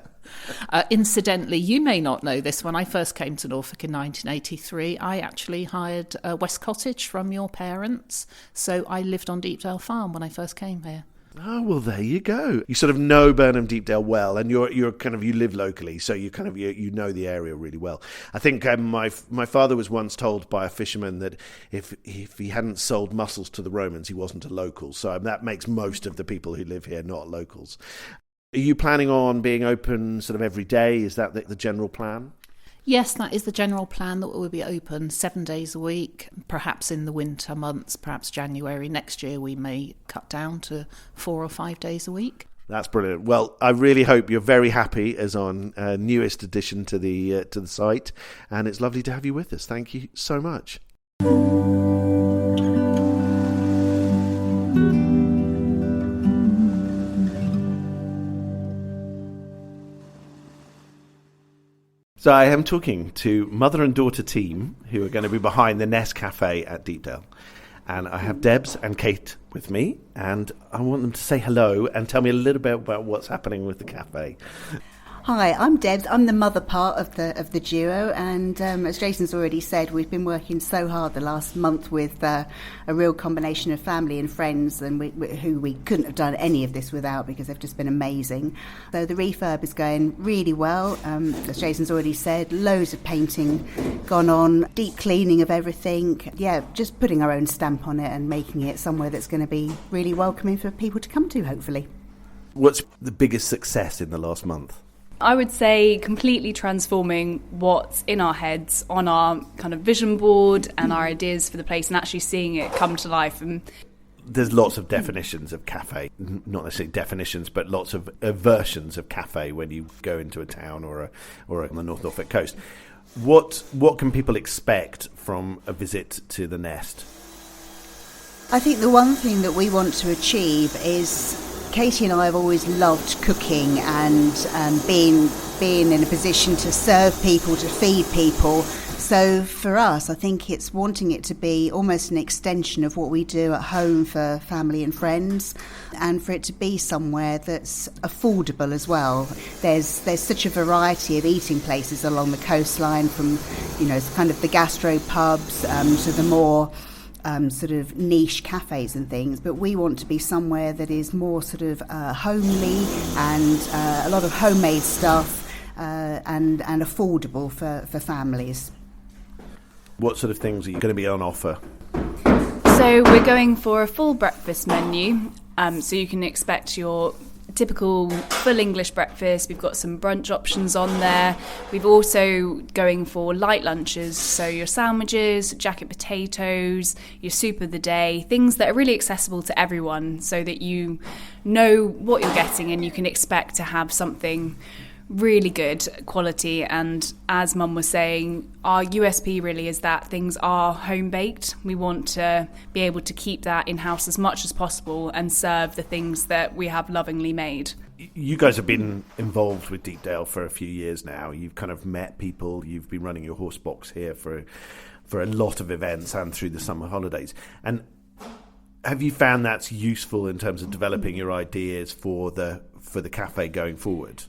Incidentally, you may not know this, when I first came to Norfolk in 1983, I actually hired a West Cottage from your parents, so I lived on Deepdale Farm when I first came here. Oh, well, there you go. You sort of know Burnham Deepdale well, and you're kind of, you live locally, so you kind of, you know the area really well. I think my father was once told by a fisherman that if he hadn't sold mussels to the Romans, he wasn't a local. So that makes most of the people who live here not locals. Are you planning on being open sort of every day? Is that the general plan? Yes, that is the general plan, that we'll be open 7 days a week, perhaps in the winter months, perhaps January next year we may cut down to 4 or 5 days a week. That's brilliant. Well, I really hope you're very happy as our newest addition to the site, and it's lovely to have you with us. Thank you so much. So I am talking to mother and daughter team who are going to be behind the Nest Café at Deepdale. And I have Debs and Kate with me, and I want them to say hello and tell me a little bit about what's happening with the cafe. Hi, I'm Debs. I'm the mother part of the duo, and as Jason's already said, we've been working so hard the last month with a real combination of family and friends, and who we couldn't have done any of this without, because they've just been amazing. So the refurb is going really well. As Jason's already said, loads of painting gone on, deep cleaning of everything. Yeah, just putting our own stamp on it and making it somewhere that's going to be really welcoming for people to come to, hopefully. What's the biggest success in the last month? I would say completely transforming what's in our heads on our kind of vision board and our ideas for the place, and actually seeing it come to life. And there's lots of definitions of cafe, not necessarily definitions, but lots of versions of cafe when you go into a town or on the North Norfolk coast. What can people expect from a visit to the Nest? I think the one thing that we want to achieve is, Katie and I have always loved cooking and being in a position to serve people, to feed people. So for us, I think it's wanting it to be almost an extension of what we do at home for family and friends, and for it to be somewhere that's affordable as well. There's such a variety of eating places along the coastline, from kind of the gastro pubs to the more sort of niche cafes and things, but we want to be somewhere that is more sort of homely and a lot of homemade stuff, and affordable for families. What sort of things are you going to be on offer? So we're going for a full breakfast menu. So you can expect your typical full English breakfast. We've got some brunch options on there. We've also going for light lunches, so your sandwiches, jacket potatoes, your soup of the day, things that are really accessible to everyone so that you know what you're getting and you can expect to have something really good quality. And as Mum was saying, our USP really is that things are home baked. We want to be able to keep that in-house as much as possible and serve the things that we have lovingly made. You guys have been involved with Deepdale for a few years now. You've kind of met people. You've been running your horse box here for a lot of events and through the summer holidays. And have you found that's useful in terms of developing your ideas for the cafe going forward?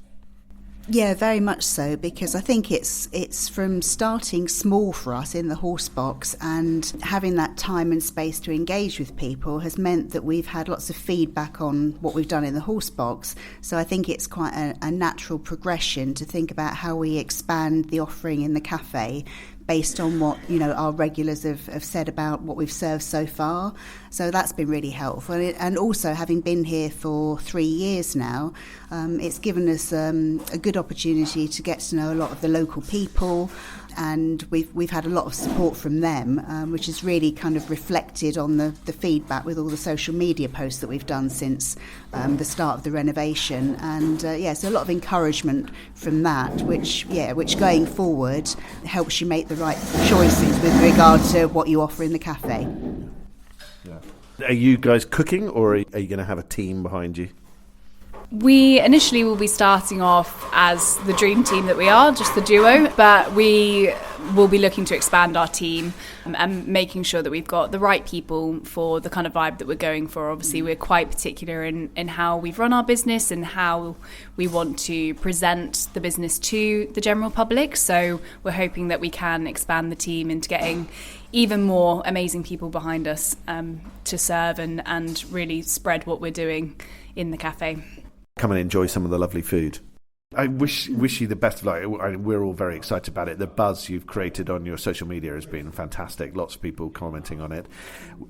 Yeah, very much so, because I think it's from starting small for us in the horse box and having that time and space to engage with people has meant that we've had lots of feedback on what we've done in the horse box. So I think it's quite a natural progression to think about how we expand the offering in the cafe based on what our regulars have said about what we've served so far. So that's been really helpful. And also, having been here for 3 years now, it's given us a good opportunity to get to know a lot of the local people, and we've had a lot of support from them, which is really kind of reflected on the feedback with all the social media posts that we've done since the start of the renovation. And so a lot of encouragement from that, which going forward helps you make the right choices with regard to what you offer in the cafe. Yeah. Are you guys cooking, or are you going to have a team behind you? We initially will be starting off as the dream team that we are, just the duo, but we will be looking to expand our team and making sure that we've got the right people for the kind of vibe that we're going for. Obviously, we're quite particular in how we've run our business and how we want to present the business to the general public. So we're hoping that we can expand the team into getting even more amazing people behind us to serve and really spread what we're doing in the cafe. Come and enjoy some of the lovely food. I wish you the best of luck. We're all very excited about it. The buzz you've created on your social media has been fantastic. Lots of people commenting on it.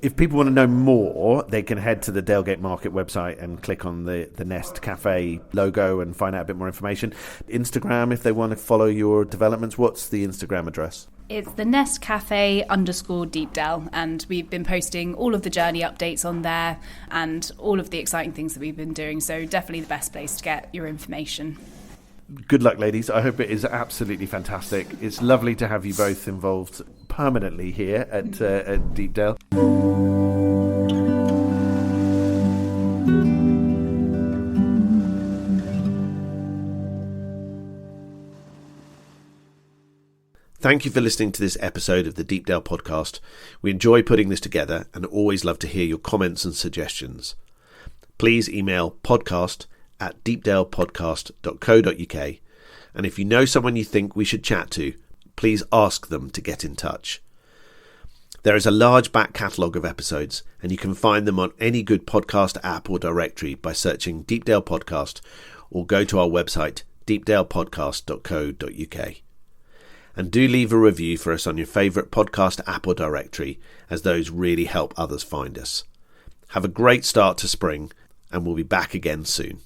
If people want to know more, they can head to the Dalgate Market website and click on the Nest Café logo and find out a bit more information. Instagram, if they want to follow your developments, what's the Instagram address? It's the Nest Café _Deepdale, and we've been posting all of the journey updates on there and all of the exciting things that we've been doing. So definitely the best place to get your information. Good luck, ladies. I hope it is absolutely fantastic. It's lovely to have you both involved permanently here at Deepdale. Thank you for listening to this episode of the Deepdale Podcast. We enjoy putting this together and always love to hear your comments and suggestions. Please email podcast@deepdalepodcast.co.uk, and if you know someone you think we should chat to, please ask them to get in touch. There is a large back catalogue of episodes, and you can find them on any good podcast app or directory by searching Deepdale Podcast, or go to our website deepdalepodcast.co.uk. And do leave a review for us on your favourite podcast app or directory, as those really help others find us. Have a great start to spring, and we'll be back again soon.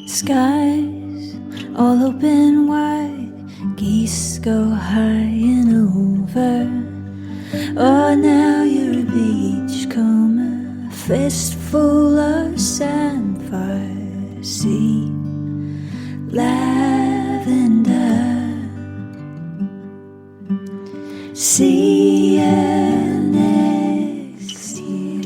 Skies all open wide, geese go high and over. Oh, now you're a beachcomber, fistful of samphire sea, lavender. See you next year.